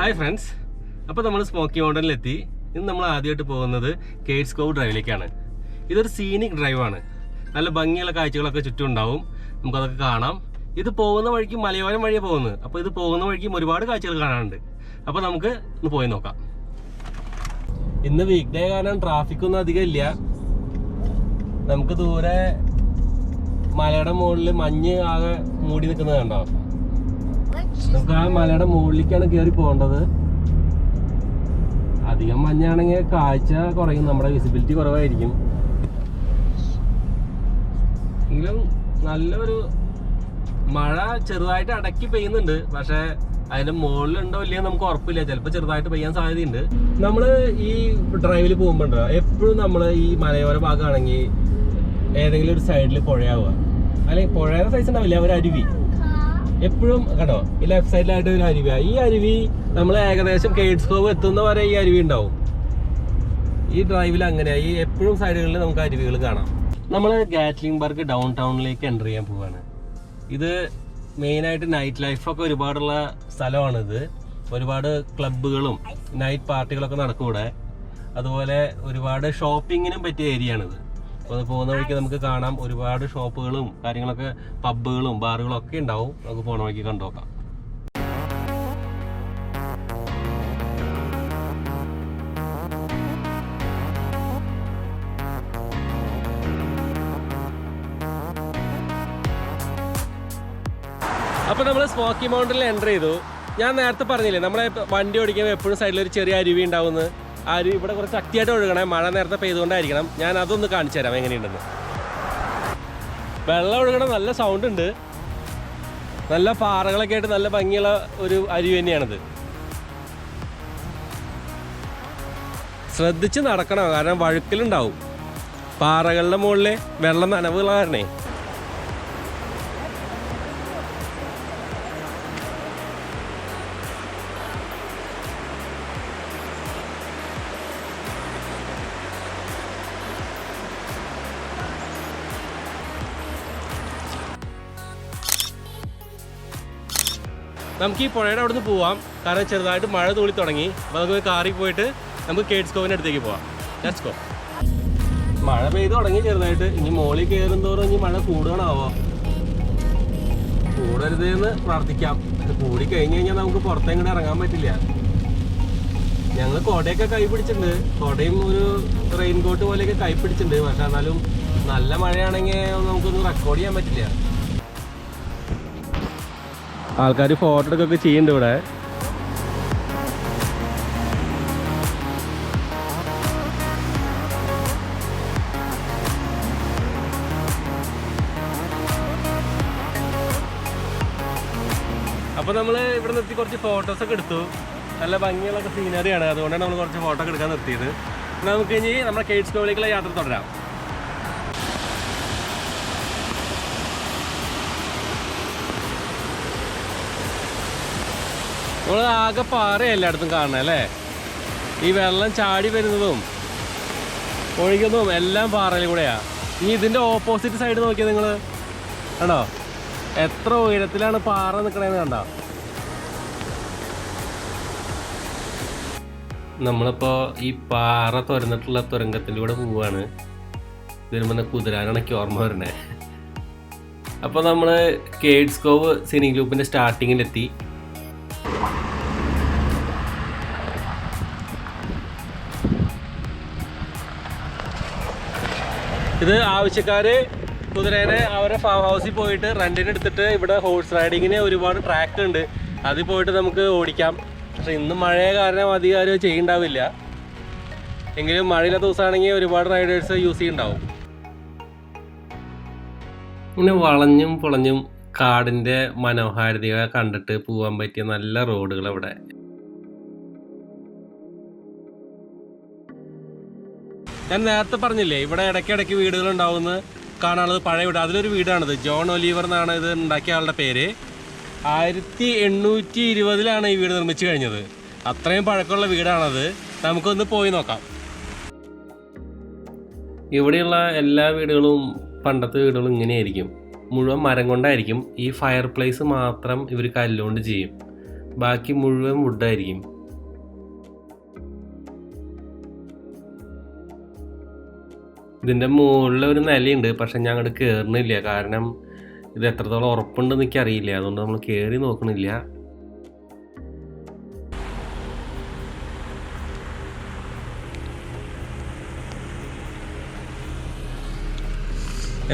Hi friends, അപ്പോൾ നമ്മൾ smoky മൗണ്ടനിലെത്തി. ഇന്ന് നമ്മൾ ആദ്യമായിട്ട് പോകുന്നത് കേഡ്സ് കോവ് ഡ്രൈവിലേക്കാണ്. ഇതൊരു സീനിക് ഡ്രൈവാണ്. നല്ല ഭംഗിയുള്ള കാഴ്ചകളൊക്കെ ചുറ്റും ഉണ്ടാവും, നമുക്കതൊക്കെ കാണാം. ഇത് പോകുന്ന വഴിക്ക് മലയോരം വഴിയാണ് പോകുന്നത്. അപ്പോൾ ഇത് പോകുന്ന വഴിക്കും ഒരുപാട് കാഴ്ചകൾ കാണാനുണ്ട്. അപ്പോൾ നമുക്ക് ഇന്ന് പോയി നോക്കാം. ഇന്ന് വീക്ക് ഡേ കാരണം ട്രാഫിക്കൊന്നും അധികം ഇല്ല. നമുക്ക് ദൂരെ മലയുടെ മുകളിൽ മഞ്ഞ് ആകെ മൂടി നിൽക്കുന്നത് കണ്ടോ. നമുക്ക് ആ മലയുടെ മുകളിലേക്കാണ് കയറി പോകേണ്ടത്. അധികം മഞ്ഞാണെങ്കിൽ കാഴ്ച കുറയും, നമ്മുടെ വിസിബിലിറ്റി കുറവായിരിക്കും. എങ്കിലും നല്ലൊരു മഴ ചെറുതായിട്ട് അടക്കി പെയ്യുന്നുണ്ട്. പക്ഷെ അതിന്റെ മുകളിലുണ്ടോ ഇല്ലയോ നമുക്ക് ഉറപ്പില്ല. ചിലപ്പോൾ ചെറുതായിട്ട് പെയ്യാൻ സാധ്യതയുണ്ട്. നമ്മൾ ഈ ഡ്രൈവിൽ പോകുമ്പോണ്ടോ എപ്പോഴും നമ്മൾ ഈ മലയോര ഭാഗമാണെങ്കിൽ ഏതെങ്കിലും ഒരു സൈഡിൽ പുഴയാവുക, അല്ലെങ്കിൽ പുഴയുടെ സൈസ് ഉണ്ടാവില്ല, ഒരു അരുവി എപ്പോഴും കണ്ടോ. ഈ ലെഫ്റ്റ് സൈഡിലായിട്ട് ഒരു അരുവിയാണ്. ഈ അരുവി നമ്മൾ ഏകദേശം കേഡ്സ് കോവ് എത്തുന്ന വരെ ഈ അരുവി ഉണ്ടാവും. ഈ ഡ്രൈവിൽ അങ്ങനെയാ, ഈ എപ്പോഴും സൈഡുകളിൽ നമുക്ക് അരുവികൾ കാണാം. നമ്മൾ ഗാറ്റ്ലിംഗ്ബർഗ് ഡൗൺ ടൗണിലേക്ക് എൻ്റർ ചെയ്യാൻ പോവാണ്. ഇത് മെയിനായിട്ട് നൈറ്റ് ലൈഫൊക്കെ ഒരുപാടുള്ള സ്ഥലമാണിത്. ഒരുപാട് ക്ലബ്ബുകളും നൈറ്റ് പാർട്ടികളൊക്കെ നടക്കും ഇവിടെ. അതുപോലെ ഒരുപാട് ഷോപ്പിങ്ങിനും പറ്റിയ ഏരിയ ആണിത്. അപ്പോൾ അത് പോകുന്ന വഴിക്ക് നമുക്ക് കാണാം, ഒരുപാട് ഷോപ്പുകളും കാര്യങ്ങളൊക്കെ, പബ്ബുകളും ബാറുകളും ഒക്കെ ഉണ്ടാവും. നമുക്ക് പോകുന്ന വഴിക്ക് കണ്ടു നോക്കാം. അപ്പോൾ നമ്മൾ സ്മോക്കി മൗണ്ടനിൽ എൻ്റർ ചെയ്തു. ഞാൻ നേരത്തെ പറഞ്ഞില്ലേ, നമ്മളെ വണ്ടി ഓടിക്കുമ്പോൾ എപ്പോഴും സൈഡിൽ ഒരു ചെറിയ അരുവി ഉണ്ടാവുന്നത്. ആ അരുവി ഇവിടെ കുറച്ച് ശക്തിയായിട്ട് ഒഴുകണേ, മഴ നേരത്തെ പെയ്തുകൊണ്ടായിരിക്കണം. ഞാൻ അതൊന്ന് കാണിച്ചു തരാം എങ്ങനെയുണ്ടെന്ന്. വെള്ളം ഒഴുകണം, നല്ല സൗണ്ട് ഉണ്ട്, നല്ല പാറകളൊക്കെ ആയിട്ട് നല്ല ഭംഗിയുള്ള ഒരു അരുവി തന്നെയാണിത്. ശ്രദ്ധിച്ച് നടക്കണം, കാരണം വഴുക്കലുണ്ടാവും. പാറകളുടെ മുകളിൽ വെള്ളം നനവുള്ള കാരണേ. നമുക്ക് ഈ പുഴയുടെ അവിടെ നിന്ന് പോവാം, കാരണം ചെറുതായിട്ട് മഴ തൂളി തുടങ്ങി. അപ്പോൾ നമുക്ക് കാറിൽ പോയിട്ട് നമുക്ക് കേഡ്സ് കോവിൻ്റെ അടുത്തേക്ക് പോവാം. Let's go. മഴ പെയ്ത് തുടങ്ങി ചെറുതായിട്ട്. ഇനി മോളിൽ കയറും തോറും ഇനി മഴ കൂടുകയാണാവോ. കൂടരുതെന്ന് പ്രാർത്ഥിക്കാം. കൂടി കഴിഞ്ഞ് കഴിഞ്ഞാൽ നമുക്ക് പുറത്തെങ്ങോട്ട് ഇറങ്ങാൻ പറ്റില്ല. ഞങ്ങൾ കുടയൊക്കെ കൈ പിടിച്ചിട്ടുണ്ട്, കുടയും ഒരു റെയിൻ കോട്ട് പോലെയൊക്കെ കൈ പിടിച്ചിട്ടുണ്ട്. പക്ഷെ എന്നാലും നല്ല മഴയാണെങ്കിൽ നമുക്കൊന്നും റെക്കോർഡ് ചെയ്യാൻ പറ്റില്ല. ആൾക്കാർ ഫോട്ടോ എടുക്കൊക്കെ ചെയ്യുന്നുണ്ട് ഇവിടെ. അപ്പോൾ നമ്മൾ ഇവിടെ നിർത്തി കുറച്ച് ഫോട്ടോസൊക്കെ എടുത്തു. നല്ല ഭംഗിയുള്ള സീനറിയാണ്, അതുകൊണ്ടാണ് നമ്മൾ കുറച്ച് ഫോട്ടോ എടുക്കാൻ നിർത്തിയത്. നമുക്ക് ഇനി നമ്മുടെ കേഡ്സ് കോവിലേക്കുള്ള യാത്ര തുടരാം. നമ്മൾ ആകെ പാറ എല്ലായിടത്തും കാണണം അല്ലേ. ഈ വെള്ളം ചാടി വരുന്നതും ഒഴുകുന്നതും എല്ലാം പാറയിൽ കൂടെയാ. ഇനി ഇതിൻ്റെ ഓപ്പോസിറ്റ് സൈഡ് നോക്കിയാൽ നിങ്ങൾ കണ്ടോ, എത്ര ഉയരത്തിലാണ് പാറ നിൽക്കണേന്ന് കണ്ടോ. നമ്മളിപ്പോൾ ഈ പാറ തുരന്നിട്ടുള്ള തുരങ്കത്തിൻ്റെ കൂടെ പോവുകയാണ്. വരുമ്പോൾ കുതിരാനാണ് എനിക്ക് ഓർമ്മ വരണേ. അപ്പോൾ നമ്മൾ കേഡ്സ് കോവ് സിനിക് ലൂപ്പിൻ്റെ സ്റ്റാർട്ടിങ്ങിലെത്തി. ഇത് ആവശ്യക്കാർ കുതിരേനെ അവരുടെ ഫാം ഹൗസിൽ പോയിട്ട് റെൻറ്റിന് എടുത്തിട്ട് ഇവിടെ ഹോഴ്സ് റൈഡിങ്ങിന് ഒരുപാട് ട്രാക്ക് ഉണ്ട്, അതിൽ പോയിട്ട് നമുക്ക് ഓടിക്കാം. പക്ഷെ ഇന്ന് മഴയെ കാരണം അധികം ആരും ചെയ്യുന്നുണ്ടാവില്ല. എങ്കിലും മഴയില്ലാത്ത ദിവസമാണെങ്കിൽ ഒരുപാട് റൈഡേഴ്സ് യൂസ് ചെയ്യുന്നുണ്ടാവും. ഇങ്ങനെ വളഞ്ഞും പൊളഞ്ഞും കാടിൻ്റെ മനോഹാരിതയെ കണ്ടിട്ട് പോകാൻ പറ്റിയ നല്ല റോഡുകൾ ഇവിടെ. ഞാൻ നേരത്തെ പറഞ്ഞില്ലേ, ഇവിടെ ഇടയ്ക്കിടയ്ക്ക് വീടുകൾ ഉണ്ടാവുമെന്ന് കാണാനുള്ളത്. പഴയ വീട്, അതിലൊരു വീടാണിത്. ജോൺ ഒലീവർ എന്നാണ് ഇത് ഉണ്ടാക്കിയ ആളുടെ പേര്. 1820 ഈ വീട് നിർമ്മിച്ചു കഴിഞ്ഞത്. അത്രയും പഴക്കമുള്ള വീടാണത്. നമുക്കൊന്ന് പോയി നോക്കാം. ഇവിടെയുള്ള എല്ലാ വീടുകളും പണ്ടത്തെ വീടുകളും ഇങ്ങനെയായിരിക്കും. മുഴുവൻ മരം കൊണ്ടായിരിക്കും. ഈ ഫയർ പ്ലേസ് മാത്രം ഇവർ കല്ലുകൊണ്ട് ചെയ്യും, ബാക്കി മുഴുവൻ വുഡായിരിക്കും. ഇതിൻ്റെ മുകളിൽ ഒരു നിലയുണ്ട്, പക്ഷെ ഞാൻ അങ്ങോട്ട് കയറുന്നില്ല. കാരണം ഇത് എത്രത്തോളം ഉറപ്പുണ്ടെന്ന് എനിക്കറിയില്ല, അതുകൊണ്ട് നമ്മൾ കയറി നോക്കണില്ല.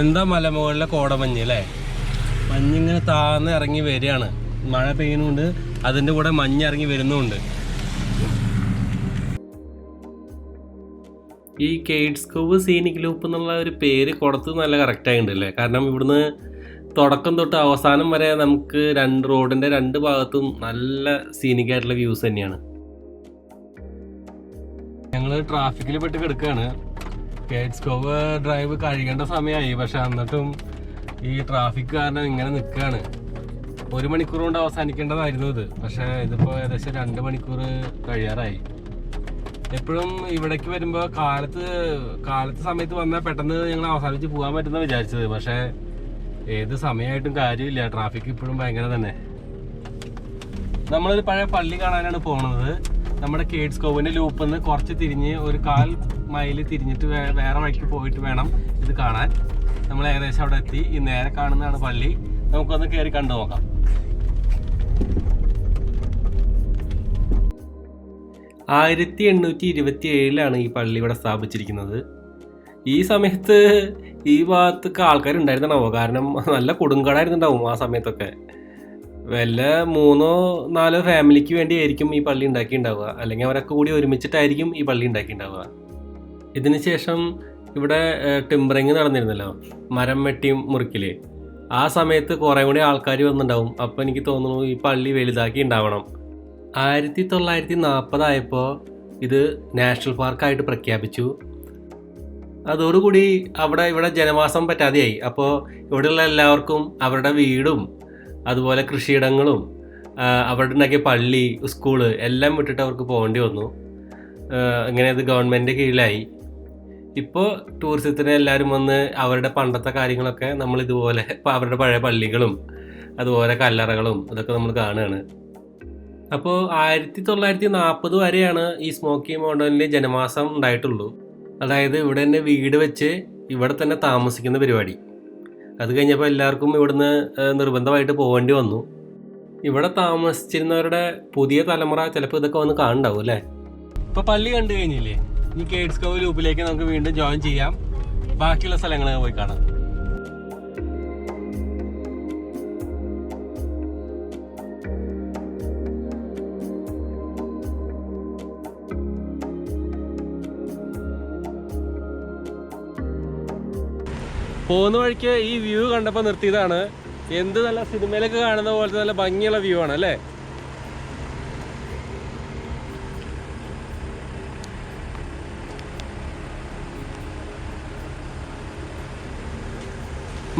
എന്താ മലമുകളിലെ കോടമഞ്ഞ് അല്ലേ? മഞ്ഞിങ്ങനെ താന്ന് ഇറങ്ങി വരികയാണ്. മഴ പെയ്യുന്നുണ്ട്, അതിൻ്റെ കൂടെ മഞ്ഞ് ഇറങ്ങി വരുന്നുമുണ്ട്. ഈ കേഡ്സ് കോവ് സീനിക് ലൂപ്പ് എന്നുള്ള ഒരു പേര് കൊടുത്ത് നല്ല കറക്റ്റായിട്ടുണ്ട് അല്ലേ? കാരണം ഇവിടുന്ന് തുടക്കം തൊട്ട് അവസാനം വരെ നമുക്ക് റോഡിൻ്റെ രണ്ട് ഭാഗത്തും നല്ല സീനിക് ആയിട്ടുള്ള വ്യൂസ് തന്നെയാണ്. ഞങ്ങൾ ട്രാഫിക്കിൽ പെട്ട് കിടക്കുകയാണ്. കേഡ്സ് കോവ് ഡ്രൈവ് കഴിയേണ്ട സമയമായി, പക്ഷെ എന്നിട്ടും ഈ ട്രാഫിക് കാരണം ഇങ്ങനെ നിൽക്കുകയാണ്. 1 മണിക്കൂർ കൊണ്ട് അവസാനിക്കേണ്ടതായിരുന്നു ഇത്, പക്ഷേ ഇതിപ്പോൾ ഏകദേശം 2 മണിക്കൂർ കഴിയാറായി. എപ്പോഴും ഇവിടേക്ക് വരുമ്പോൾ കാലത്ത് സമയത്ത് വന്നാൽ പെട്ടെന്ന് ഞങ്ങൾ അവസാനിച്ച് പോകാൻ പറ്റുന്ന വിചാരിച്ചത്, പക്ഷേ ഏത് സമയമായിട്ടും കാര്യമില്ല, ട്രാഫിക് ഇപ്പോഴും ഭയങ്കര തന്നെ. നമ്മളൊരു പഴയ പള്ളി കാണാനാണ് പോകുന്നത്. നമ്മുടെ കേഡ്സ് കോവിൻ്റെ ലൂപ്പിൽ നിന്ന് കുറച്ച് തിരിഞ്ഞ് ഒരു 1/4 മൈൽ തിരിഞ്ഞിട്ട് വേറെ വഴിക്ക് പോയിട്ട് വേണം ഇത് കാണാൻ. നമ്മൾ ഏകദേശം അവിടെ എത്തി. ഈ നേരെ കാണുന്നതാണ് പള്ളി. നമുക്കൊന്ന് കയറി കണ്ടു നോക്കാം. ആയിരത്തി 1827 ഈ പള്ളി ഇവിടെ സ്ഥാപിച്ചിരിക്കുന്നത്. ഈ സമയത്ത് ഈ ഭാഗത്തൊക്കെ ആൾക്കാരുണ്ടായിരുന്നാവോ? കാരണം നല്ല കൊടുങ്കാടായിരുന്നുണ്ടാവും ആ സമയത്തൊക്കെ. വല്ല 3-4 ഫാമിലിക്ക് വേണ്ടിയായിരിക്കും ഈ പള്ളി ഉണ്ടാക്കിയിട്ടുണ്ടാവുക, അല്ലെങ്കിൽ അവരൊക്കെ കൂടി ഒരുമിച്ചിട്ടായിരിക്കും ഈ പള്ളി ഉണ്ടാക്കിയിട്ടുണ്ടാവുക. ഇതിന് ശേഷം ഇവിടെ ടിമ്പറിങ് നടന്നിരുന്നല്ലോ, മരം വെട്ടിയും മുറിക്കല്. ആ സമയത്ത് കുറേ കൂടി ആൾക്കാർ വന്നിട്ടുണ്ടാവും. അപ്പോൾ എനിക്ക് തോന്നുന്നു ഈ പള്ളി വലുതാക്കി ഉണ്ടാവണം. 1940 ആയപ്പോൾ ഇത് നാഷണൽ പാർക്കായിട്ട് പ്രഖ്യാപിച്ചു. അതോടുകൂടി ഇവിടെ ജനവാസം പറ്റാതെയായി. അപ്പോൾ ഇവിടെയുള്ള എല്ലാവർക്കും അവരുടെ വീടും അതുപോലെ കൃഷിയിടങ്ങളും അവിടെ ഉണ്ടാക്കിയ പള്ളി, സ്കൂള് എല്ലാം വിട്ടിട്ട് അവർക്ക് പോകേണ്ടി വന്നു. ഇങ്ങനെ ഇത് ഗവൺമെൻറ് കീഴിലായി. ഇപ്പോൾ ടൂറിസത്തിന് എല്ലാവരും വന്ന് അവരുടെ പണ്ടത്തെ കാര്യങ്ങളൊക്കെ നമ്മൾ ഇതുപോലെ അവരുടെ പഴയ പള്ളികളും അതുപോലെ കല്ലറകളും ഇതൊക്കെ നമ്മൾ കാണുകയാണ്. അപ്പോൾ 1940 വരെയാണ് ഈ സ്മോക്കി മൗണ്ടനിൽ ജനവാസം ഉണ്ടായിട്ടുള്ളൂ. അതായത് ഇവിടെ തന്നെ വീട് വെച്ച് ഇവിടെ തന്നെ താമസിക്കുന്ന പരിപാടി. അത് കഴിഞ്ഞപ്പോൾ എല്ലാവർക്കും ഇവിടുന്ന് നിർബന്ധമായിട്ട് പോകേണ്ടി വന്നു. ഇവിടെ താമസിച്ചിരുന്നവരുടെ പുതിയ തലമുറ ചിലപ്പോൾ ഇതൊക്കെ വന്ന് കാണുന്നുണ്ടാവും അല്ലേ? ഇപ്പോൾ പള്ളി കണ്ടു കഴിഞ്ഞില്ലേ? ഈ കേഡ്സ് കോവ് ലൂപ്പിലേക്ക് നമുക്ക് വീണ്ടും ജോയിൻ ചെയ്യാം. ബാക്കിയുള്ള സ്ഥലങ്ങൾ പോയി കാണാം. പോകുന്ന വഴിക്ക് ഈ വ്യൂ കണ്ടപ്പോൾ നിർത്തിയതാണ്. എന്ത് നല്ല സിനിമയിലൊക്കെ കാണുന്ന പോലത്തെ നല്ല ഭംഗിയുള്ള വ്യൂ ആണ് അല്ലേ?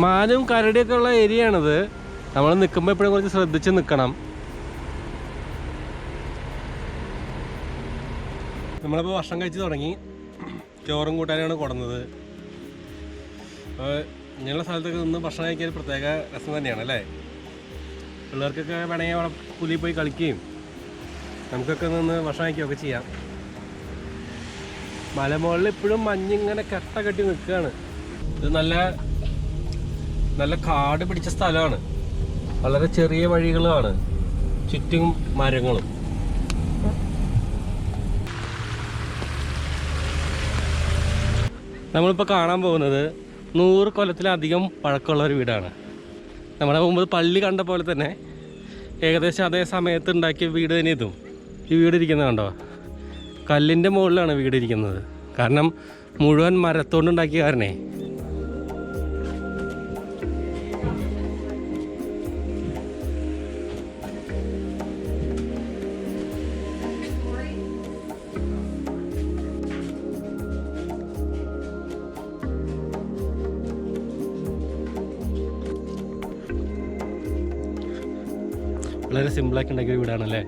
മാനും കരടിയൊക്കെ ഉള്ള ഏരിയ ആണിത്. നമ്മൾ നിൽക്കുമ്പോൾ എപ്പോഴും കുറച്ച് ശ്രദ്ധിച്ച് നിൽക്കണം. നമ്മളിപ്പോൾ ഭക്ഷണം കഴിച്ച് തുടങ്ങി. ചോറും കൂട്ടാനാണ് കൊടുന്നത്. ഇങ്ങനെയുള്ള സ്ഥലത്തൊക്കെ നിന്ന് ഭക്ഷണം കഴിക്കാൻ പ്രത്യേക രസം തന്നെയാണ് അല്ലേ? പിള്ളേർക്കൊക്കെ വേണമെങ്കിൽ അവിടെ പുലിയിൽ പോയി കളിക്കുകയും നമുക്കൊക്കെ നിന്ന് ഭക്ഷണം കഴിക്കുകയൊക്കെ ചെയ്യാം. മലമുകളിൽ ഇപ്പോഴും മഞ്ഞിങ്ങനെ കെട്ട കെട്ടി നിൽക്കുകയാണ്. ഇത് നല്ല കാട് പിടിച്ച സ്ഥലമാണ്. വളരെ ചെറിയ വഴികളാണ്, ചുറ്റും മരങ്ങളും. നമ്മളിപ്പോൾ കാണാൻ പോകുന്നത് 100 കൊല്ലത്തിലധികം പഴക്കമുള്ള ഒരു വീടാണ്. നമ്മുടെ മുമ്പ് പള്ളി കണ്ട പോലെ തന്നെ ഏകദേശം അതേ സമയത്ത് ഉണ്ടാക്കിയ വീട് തന്നെ ഇതും. ഈ വീട് ഇരിക്കുന്നത് കണ്ടോ? കല്ലിൻ്റെ മുകളിലാണ് വീട് ഇരിക്കുന്നത്. കാരണം മുഴുവൻ മരത്തോണ്ടുണ്ടാക്കിയ കാരണേ. വളരെ സിമ്പിളാക്കി ഉണ്ടാക്കിയ വീടാണല്ലേ?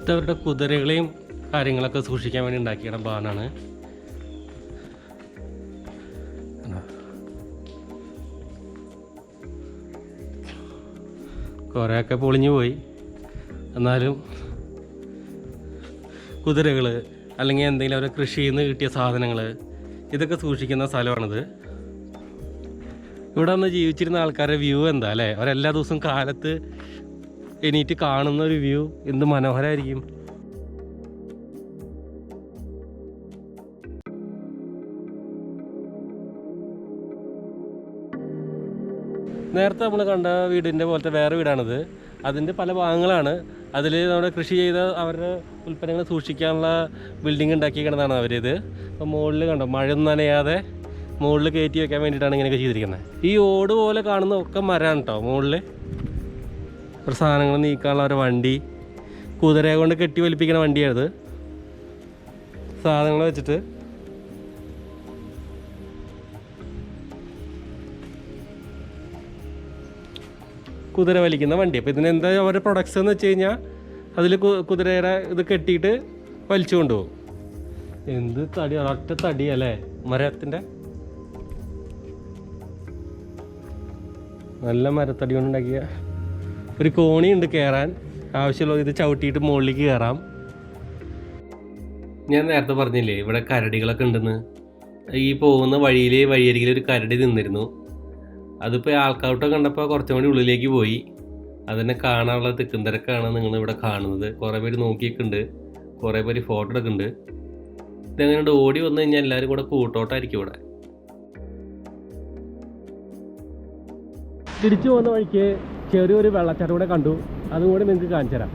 ഇതവരുടെ കുതിരകളെയും കാര്യങ്ങളൊക്കെ സൂക്ഷിക്കാൻ വേണ്ടി ഉണ്ടാക്കിയ ബാനാണ്. കുറേയൊക്കെ പൊളിഞ്ഞു പോയി. എന്നാലും കുതിരകൾ അല്ലെങ്കിൽ എന്തെങ്കിലും അവരെ കൃഷിയിൽ നിന്ന് കിട്ടിയ സാധനങ്ങൾ ഇതൊക്കെ സൂക്ഷിക്കുന്ന സ്ഥലമാണിത്. ഇവിടെ വന്ന് ജീവിച്ചിരുന്ന ആൾക്കാരുടെ വ്യൂ എന്താ അല്ലേ? അവരെല്ലാ ദിവസവും കാലത്ത് എണീറ്റ് കാണുന്ന ഒരു വ്യൂ എന്ത് മനോഹരമായിരിക്കും. നേരത്തെ നമ്മൾ കണ്ട വീടിൻ്റെ പോലത്തെ വേറെ വീടാണിത്. അതിൻ്റെ പല ഭാഗങ്ങളാണ്. അതിൽ നമ്മുടെ കൃഷി ചെയ്ത അവരുടെ ഉൽപ്പന്നങ്ങൾ സൂക്ഷിക്കാനുള്ള ബിൽഡിംഗ് ഉണ്ടാക്കിയിരിക്കുന്നതാണ് അവരിത്. അപ്പോൾ മുകളിൽ കണ്ടോ, മഴയൊന്നും നനയാതെ മുകളിൽ കയറ്റി വെക്കാൻ വേണ്ടിയിട്ടാണ് ഇങ്ങനെയൊക്കെ ചെയ്തിരിക്കുന്നത്. ഈ ഓട് പോലെ കാണുന്ന ഒക്കെ മരമാണ് കേട്ടോ. മുകളിൽ ഒരു സാധനങ്ങൾ നീക്കാനുള്ള ഒരു വണ്ടി, കുതിരയെ കൊണ്ട് കെട്ടി വലിപ്പിക്കുന്ന വണ്ടിയാണിത്. സാധനങ്ങൾ വെച്ചിട്ട് കുതിര വലിക്കുന്ന വണ്ടി. അപ്പോൾ ഇതിനെന്താ അവരുടെ പ്രൊഡക്ട്സ് എന്ന് വെച്ച് കഴിഞ്ഞാൽ അതിൽ കുതിരയുടെ ഇത് കെട്ടിയിട്ട് വലിച്ചു കൊണ്ടുപോകും. എന്ത് തടി, ഒരൊറ്റ തടി അല്ലേ മരത്തിൻ്റെ. നല്ല മരത്തടി കൊണ്ടുണ്ടാക്കിയ ഒരു കോണിയുണ്ട് കയറാൻ. ആവശ്യമുള്ള ഇത് ചവിട്ടിയിട്ട് മുകളിലേക്ക് കയറാം. ഞാൻ നേരത്തെ പറഞ്ഞില്ലേ ഇവിടെ കരടികളൊക്കെ ഉണ്ടെന്ന്. ഈ പോകുന്ന വഴിയരികിൽ ഒരു കരടി നിന്നിരുന്നു. അതിപ്പോൾ ആൾക്കാരൊക്കെ കണ്ടപ്പോൾ കുറച്ചും കൂടി ഉള്ളിലേക്ക് പോയി. അതിനെ കാണാനുള്ള തിക്കും തിരക്കാണ് നിങ്ങളിവിടെ കാണുന്നത്. കുറേ പേര് നോക്കിയിട്ടുണ്ട്, കുറേ പേര് ഫോട്ടോ എടുക്കുന്നുണ്ട്. ഇതെങ്ങനെ ഓടി വന്നു കഴിഞ്ഞാൽ എല്ലാവരും കൂടെ കൂട്ടോട്ടായിരിക്കും ഇവിടെ. തിരിച്ചു പോകുന്ന വഴിക്ക് ചെറിയൊരു വെള്ളച്ചാട്ടം കൂടെ കണ്ടു. അതും കൂടെ നിങ്ങൾക്ക് കാണിച്ചു തരാം.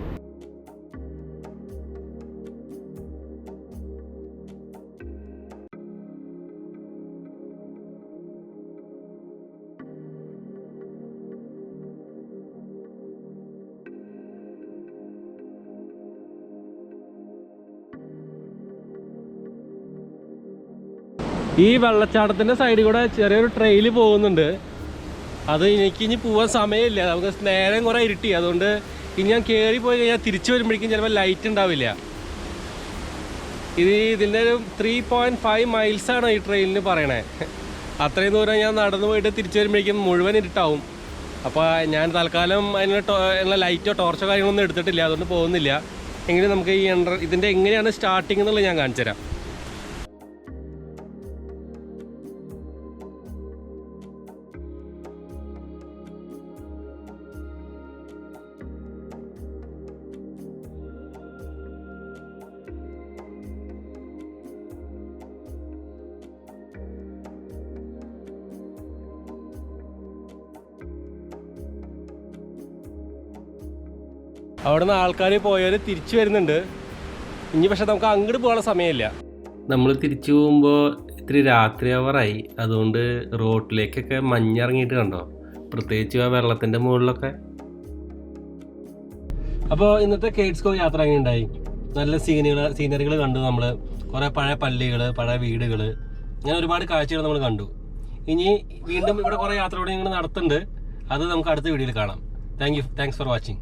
ഈ വെള്ളച്ചാട്ടത്തിൻ്റെ സൈഡിൽ കൂടെ ചെറിയൊരു ട്രെയിൽ പോകുന്നുണ്ട്. അത് ഇനി പോകാൻ സമയമില്ല, നമുക്ക് നേരം കുറേ ഇരുട്ടി. അതുകൊണ്ട് ഇനി ഞാൻ കയറി പോയി കഴിഞ്ഞാൽ തിരിച്ചു വരുമ്പോഴേക്കും ചിലപ്പോൾ ലൈറ്റ് ഉണ്ടാവില്ല. ഇതിൻ്റെ ഒരു 3.5 മൈൽസാണ് ഈ ട്രെയിനിന് പറയണേ. അത്രയും ദൂരം ഞാൻ നടന്നു പോയിട്ട് തിരിച്ചു വരുമ്പോഴേക്കും മുഴുവൻ ഇരുട്ടാവും. അപ്പോൾ ഞാൻ തൽക്കാലം അതിനുള്ള ലൈറ്റോ ടോർച്ചോ കാര്യങ്ങളൊന്നും എടുത്തിട്ടില്ല, അതുകൊണ്ട് പോകുന്നില്ല. എങ്കിലും നമുക്ക് ഈ ഇതിൻ്റെ എങ്ങനെയാണ് സ്റ്റാർട്ടിങ് എന്നുള്ളത് ഞാൻ കാണിച്ചു തരാം. അവിടെ നിന്ന് ആൾക്കാർ പോയവർ തിരിച്ചു വരുന്നുണ്ട്. ഇനി പക്ഷെ നമുക്ക് അങ്ങോട്ട് പോകാനുള്ള സമയമില്ല. നമ്മൾ തിരിച്ചു പോകുമ്പോൾ ഇത്തിരി രാത്രി ആവറായി. അതുകൊണ്ട് റോട്ടിലേക്കൊക്കെ മഞ്ഞിറങ്ങിയിട്ട് കണ്ടോ, പ്രത്യേകിച്ച് ആ വെള്ളത്തിൻ്റെ മുകളിലൊക്കെ. അപ്പോൾ ഇന്നത്തെ കേഡ്സ്കോ യാത്ര എങ്ങനെ ഉണ്ടായി? നല്ല സീനറികൾ കണ്ടു നമ്മൾ. കുറേ പഴയ പള്ളികൾ, പഴയ വീടുകൾ, അങ്ങനെ ഒരുപാട് കാഴ്ചകൾ നമ്മൾ കണ്ടു. ഇനി വീണ്ടും ഇവിടെ കുറേ യാത്രയോടെ ഞങ്ങൾ നടത്തുന്നുണ്ട്. അത് നമുക്ക് അടുത്ത വീഡിയോയിൽ കാണാം. Thanks for watching.